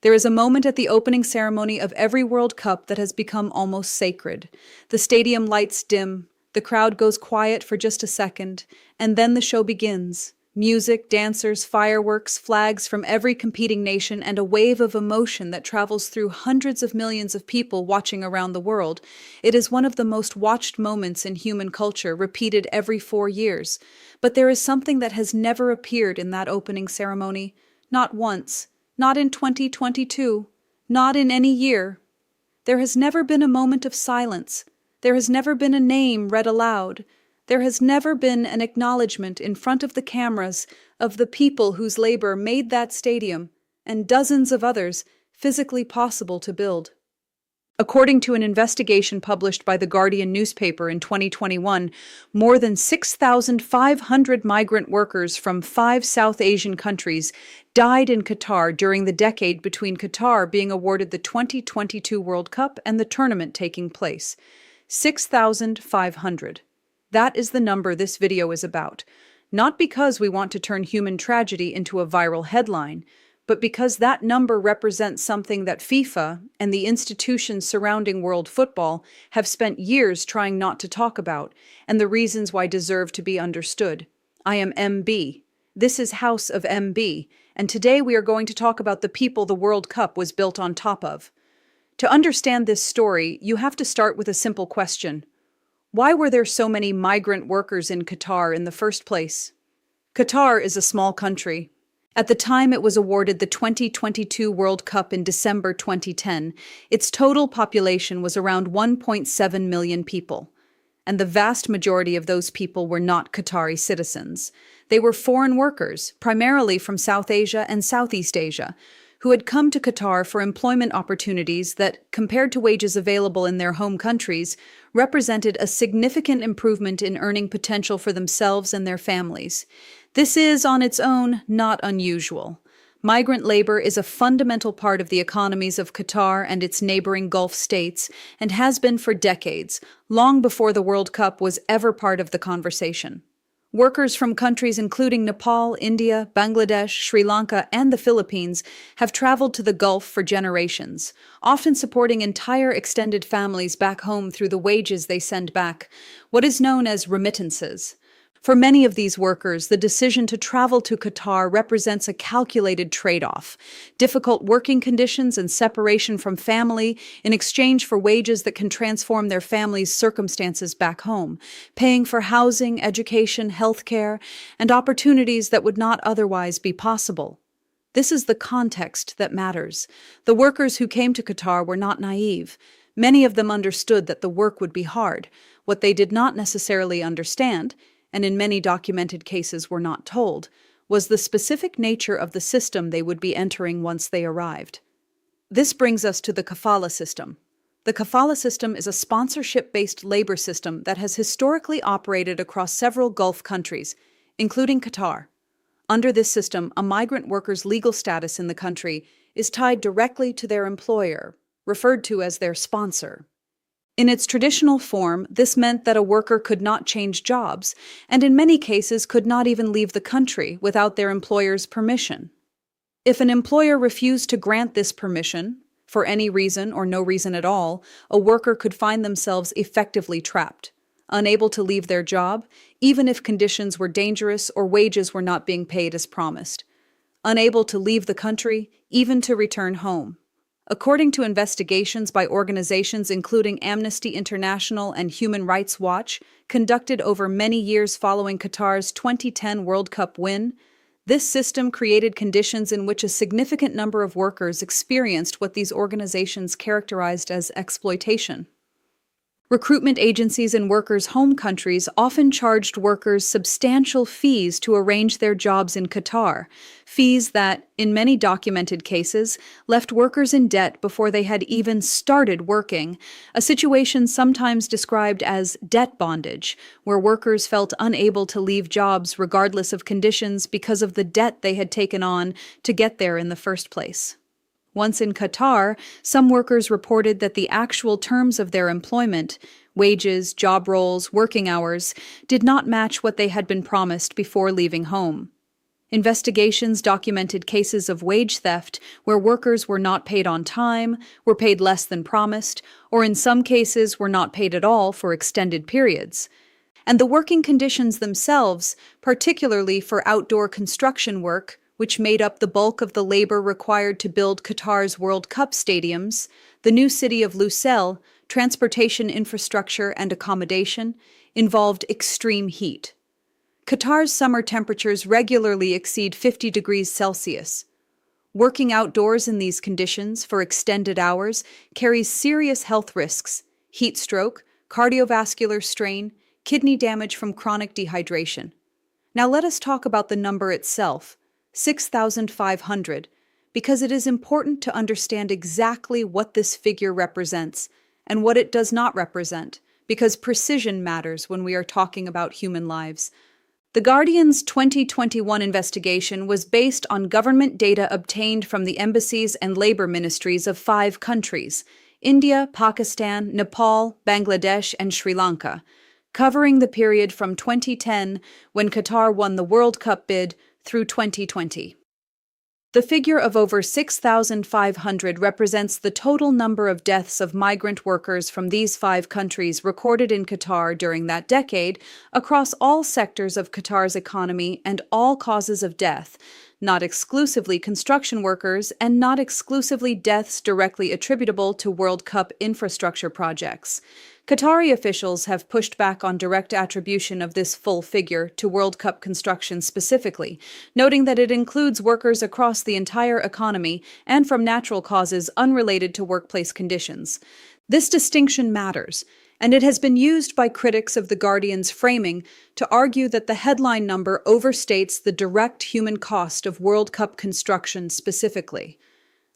There is a moment at the opening ceremony of every World Cup that has become almost sacred. The stadium lights dim, the crowd goes quiet for just a second, and then the show begins. Music, dancers, fireworks, flags from every competing nation, and a wave of emotion that travels through hundreds of millions of people watching around the world. It is one of the most watched moments in human culture, repeated every 4 years. But there is something that has never appeared in that opening ceremony. Not once. Not in 2022. Not in any year. There has never been a moment of silence. There has never been a name read aloud. There has never been an acknowledgement in front of the cameras of the people whose labor made that stadium, and dozens of others, physically possible to build. According to an investigation published by The Guardian newspaper in 2021, more than 6,500 migrant workers from 5 South Asian countries died in Qatar during the decade between Qatar being awarded the 2022 World Cup and the tournament taking place. 6,500. That is the number this video is about. Not because we want to turn human tragedy into a viral headline, but because that number represents something that FIFA and the institutions surrounding world football have spent years trying not to talk about, and the reasons why deserve to be understood. I am MB. This is House of MB, and today we are going to talk about the people the World Cup was built on top of. To understand this story, you have to start with a simple question. Why were there so many migrant workers in Qatar in the first place? Qatar is a small country. At the time it was awarded the 2022 World Cup in December 2010, its total population was around 1.7 million people. And the vast majority of those people were not Qatari citizens. They were foreign workers, primarily from South Asia and Southeast Asia, who had come to Qatar for employment opportunities that, compared to wages available in their home countries, represented a significant improvement in earning potential for themselves and their families. This is, on its own, not unusual. Migrant labor is a fundamental part of the economies of Qatar and its neighboring Gulf states, and has been for decades, long before the World Cup was ever part of the conversation. Workers from countries including Nepal, India, Bangladesh, Sri Lanka, and the Philippines have traveled to the Gulf for generations, often supporting entire extended families back home through the wages they send back, what is known as remittances. For many of these workers, the decision to travel to Qatar represents a calculated trade-off: difficult working conditions and separation from family in exchange for wages that can transform their family's circumstances back home, paying for housing, education, healthcare, and opportunities that would not otherwise be possible. This is the context that matters. The workers who came to Qatar were not naive. Many of them understood that the work would be hard. What they did not necessarily understand, and in many documented cases were not told, was the specific nature of the system they would be entering once they arrived. This brings us to the kafala system. The kafala system is a sponsorship-based labor system that has historically operated across several Gulf countries, including Qatar. Under this system, a migrant worker's legal status in the country is tied directly to their employer, referred to as their sponsor. In its traditional form, this meant that a worker could not change jobs, and in many cases could not even leave the country without their employer's permission. If an employer refused to grant this permission, for any reason or no reason at all, a worker could find themselves effectively trapped, unable to leave their job, even if conditions were dangerous or wages were not being paid as promised, unable to leave the country, even to return home. According to investigations by organizations including Amnesty International and Human Rights Watch, conducted over many years following Qatar's 2010 World Cup win, this system created conditions in which a significant number of workers experienced what these organizations characterized as exploitation. Recruitment agencies in workers' home countries often charged workers substantial fees to arrange their jobs in Qatar, fees that, in many documented cases, left workers in debt before they had even started working, a situation sometimes described as debt bondage, where workers felt unable to leave jobs regardless of conditions because of the debt they had taken on to get there in the first place. Once in Qatar, some workers reported that the actual terms of their employment, wages, job roles, working hours, did not match what they had been promised before leaving home. Investigations documented cases of wage theft where workers were not paid on time, were paid less than promised, or in some cases were not paid at all for extended periods. And the working conditions themselves, particularly for outdoor construction work, which made up the bulk of the labor required to build Qatar's World Cup stadiums, the new city of Lusail, transportation infrastructure and accommodation, involved extreme heat. Qatar's summer temperatures regularly exceed 50 degrees Celsius. Working outdoors in these conditions for extended hours carries serious health risks: heat stroke, cardiovascular strain, kidney damage from chronic dehydration. Now let us talk about the number itself, 6,500, because it is important to understand exactly what this figure represents and what it does not represent, because precision matters when we are talking about human lives. The Guardian's 2021 investigation was based on government data obtained from the embassies and labor ministries of 5 countries: India, Pakistan, Nepal, Bangladesh, and Sri Lanka, covering the period from 2010, when Qatar won the World Cup bid, through 2020. The figure of over 6,500 represents the total number of deaths of migrant workers from these 5 countries recorded in Qatar during that decade across all sectors of Qatar's economy and all causes of death, not exclusively construction workers and not exclusively deaths directly attributable to World Cup infrastructure projects. Qatari officials have pushed back on direct attribution of this full figure to World Cup construction specifically, noting that it includes workers across the entire economy and from natural causes unrelated to workplace conditions. This distinction matters, and it has been used by critics of The Guardian's framing to argue that the headline number overstates the direct human cost of World Cup construction specifically.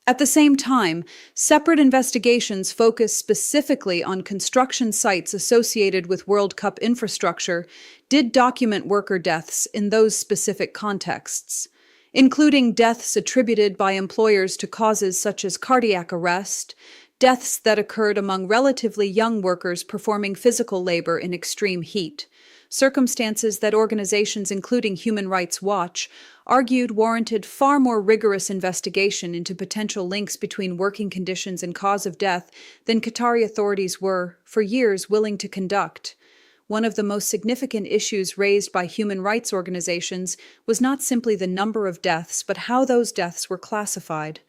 At the same time, separate investigations focus specifically on construction sites associated with World Cup infrastructure did document worker deaths in those specific contexts, including deaths attributed by employers to causes such as cardiac arrest, deaths that occurred among relatively young workers performing physical labor in extreme heat, circumstances that organizations including Human Rights Watch argued warranted far more rigorous investigation into potential links between working conditions and cause of death than Qatari authorities were, for years, willing to conduct. One of the most significant issues raised by human rights organizations was not simply the number of deaths, but how those deaths were classified.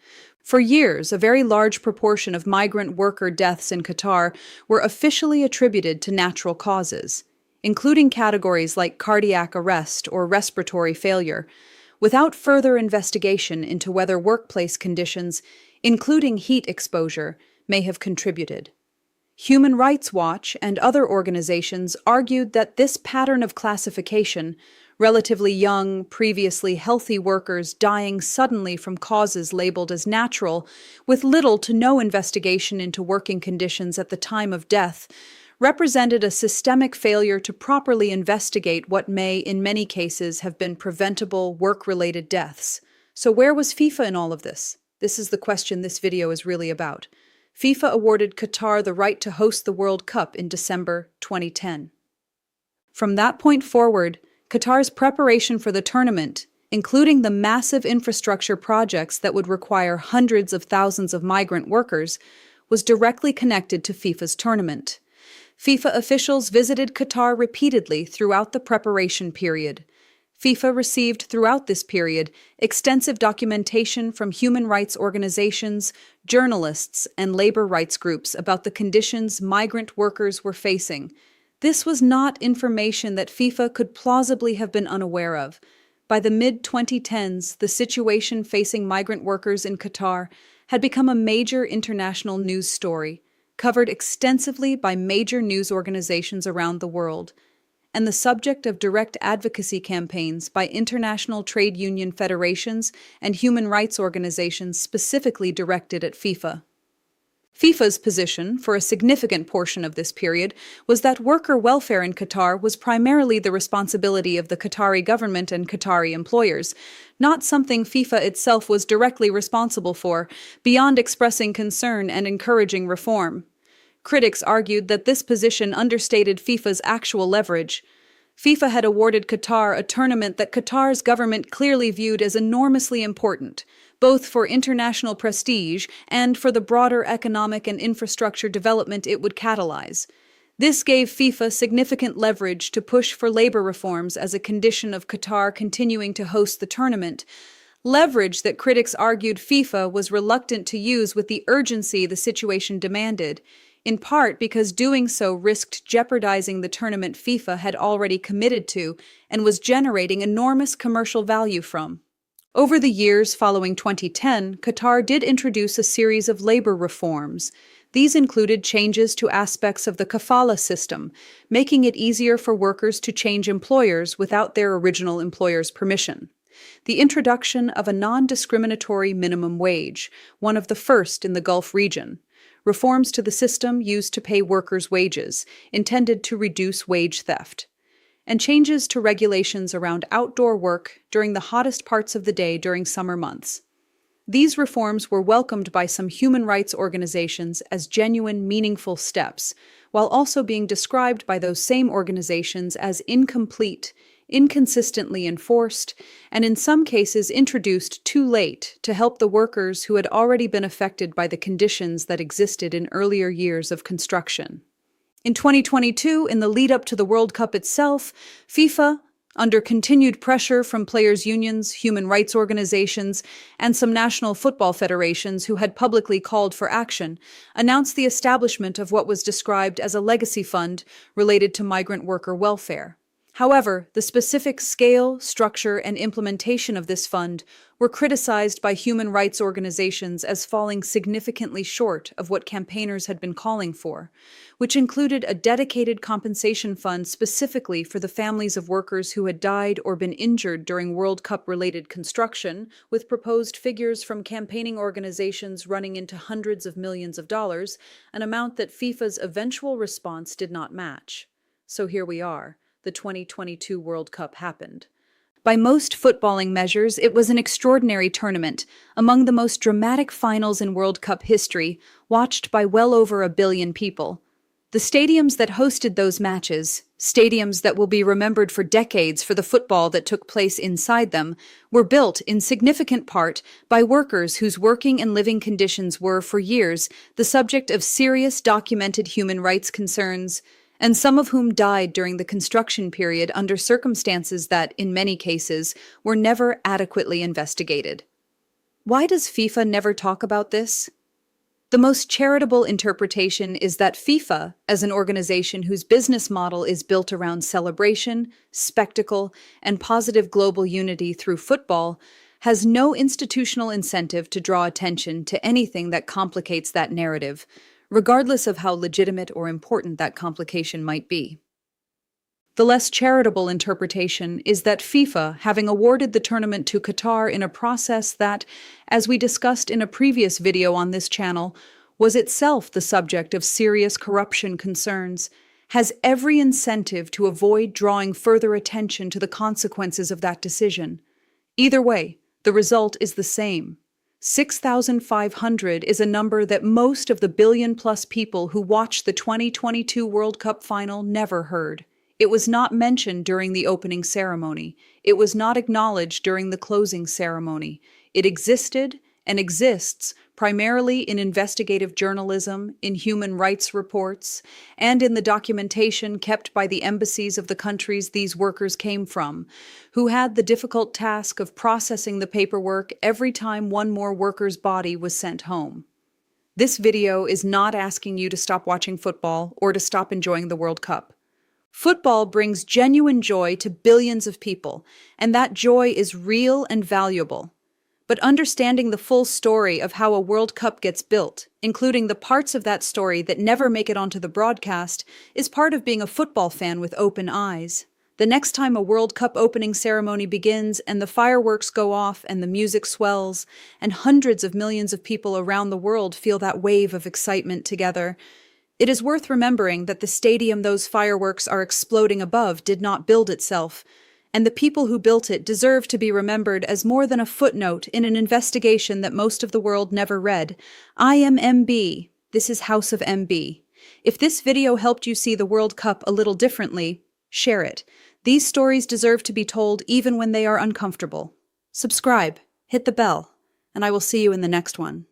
For years, a very large proportion of migrant worker deaths in Qatar were officially attributed to natural causes, including categories like cardiac arrest or respiratory failure, without further investigation into whether workplace conditions, including heat exposure, may have contributed. Human Rights Watch and other organizations argued that this pattern of classification, relatively young, previously healthy workers dying suddenly from causes labeled as natural, with little to no investigation into working conditions at the time of death, represented a systemic failure to properly investigate what may, in many cases, have been preventable work-related deaths. So where was FIFA in all of this? This is the question this video is really about. FIFA awarded Qatar the right to host the World Cup in December 2010. From that point forward, Qatar's preparation for the tournament, including the massive infrastructure projects that would require hundreds of thousands of migrant workers, was directly connected to FIFA's tournament. FIFA officials visited Qatar repeatedly throughout the preparation period. FIFA received throughout this period extensive documentation from human rights organizations, journalists, and labor rights groups about the conditions migrant workers were facing. This was not information that FIFA could plausibly have been unaware of. By the mid-2010s, the situation facing migrant workers in Qatar had become a major international news story, covered extensively by major news organizations around the world, and the subject of direct advocacy campaigns by international trade union federations and human rights organizations specifically directed at FIFA. FIFA's position for a significant portion of this period was that worker welfare in Qatar was primarily the responsibility of the Qatari government and Qatari employers, not something FIFA itself was directly responsible for, beyond expressing concern and encouraging reform. Critics argued that this position understated FIFA's actual leverage. FIFA had awarded Qatar a tournament that Qatar's government clearly viewed as enormously important, both for international prestige and for the broader economic and infrastructure development it would catalyze. This gave FIFA significant leverage to push for labor reforms as a condition of Qatar continuing to host the tournament, leverage that critics argued FIFA was reluctant to use with the urgency the situation demanded, in part because doing so risked jeopardizing the tournament FIFA had already committed to and was generating enormous commercial value from. Over the years following 2010, Qatar did introduce a series of labor reforms. These included changes to aspects of the kafala system, making it easier for workers to change employers without their original employer's permission. The introduction of a non-discriminatory minimum wage, one of the first in the Gulf region. Reforms to the system used to pay workers' wages, intended to reduce wage theft. And changes to regulations around outdoor work during the hottest parts of the day during summer months. These reforms were welcomed by some human rights organizations as genuine, meaningful steps, while also being described by those same organizations as incomplete, inconsistently enforced, and in some cases introduced too late to help the workers who had already been affected by the conditions that existed in earlier years of construction. In 2022, in the lead-up to the World Cup itself, FIFA, under continued pressure from players' unions, human rights organizations, and some national football federations who had publicly called for action, announced the establishment of what was described as a legacy fund related to migrant worker welfare. However, the specific scale, structure, and implementation of this fund were criticized by human rights organizations as falling significantly short of what campaigners had been calling for, which included a dedicated compensation fund specifically for the families of workers who had died or been injured during World Cup-related construction, with proposed figures from campaigning organizations running into hundreds of millions of dollars, an amount that FIFA's eventual response did not match. So here we are. The 2022 World Cup happened. By most footballing measures, it was an extraordinary tournament, among the most dramatic finals in World Cup history, watched by well over 1 billion people. The stadiums that hosted those matches, stadiums that will be remembered for decades for the football that took place inside them, were built in significant part by workers whose working and living conditions were, for years, the subject of serious documented human rights concerns, and some of whom died during the construction period under circumstances that, in many cases, were never adequately investigated. Why does FIFA never talk about this? The most charitable interpretation is that FIFA, as an organization whose business model is built around celebration, spectacle, and positive global unity through football, has no institutional incentive to draw attention to anything that complicates that narrative, regardless of how legitimate or important that complication might be. The less charitable interpretation is that FIFA, having awarded the tournament to Qatar in a process that, as we discussed in a previous video on this channel, was itself the subject of serious corruption concerns, has every incentive to avoid drawing further attention to the consequences of that decision. Either way, the result is the same. 6,500 is a number that most of the billion-plus people who watched the 2022 World Cup final never heard. It was not mentioned during the opening ceremony. It was not acknowledged during the closing ceremony. It existed and exists primarily in investigative journalism, in human rights reports, and in the documentation kept by the embassies of the countries these workers came from, who had the difficult task of processing the paperwork every time one more worker's body was sent home. This video is not asking you to stop watching football or to stop enjoying the World Cup. Football brings genuine joy to billions of people, and that joy is real and valuable. But understanding the full story of how a World Cup gets built, including the parts of that story that never make it onto the broadcast, is part of being a football fan with open eyes. The next time a World Cup opening ceremony begins and the fireworks go off and the music swells, and hundreds of millions of people around the world feel that wave of excitement together, it is worth remembering that the stadium those fireworks are exploding above did not build itself, and the people who built it deserve to be remembered as more than a footnote in an investigation that most of the world never read. I am MB. This is House of MB. If this video helped you see the World Cup a little differently, share it. These stories deserve to be told even when they are uncomfortable. Subscribe, hit the bell, and I will see you in the next one.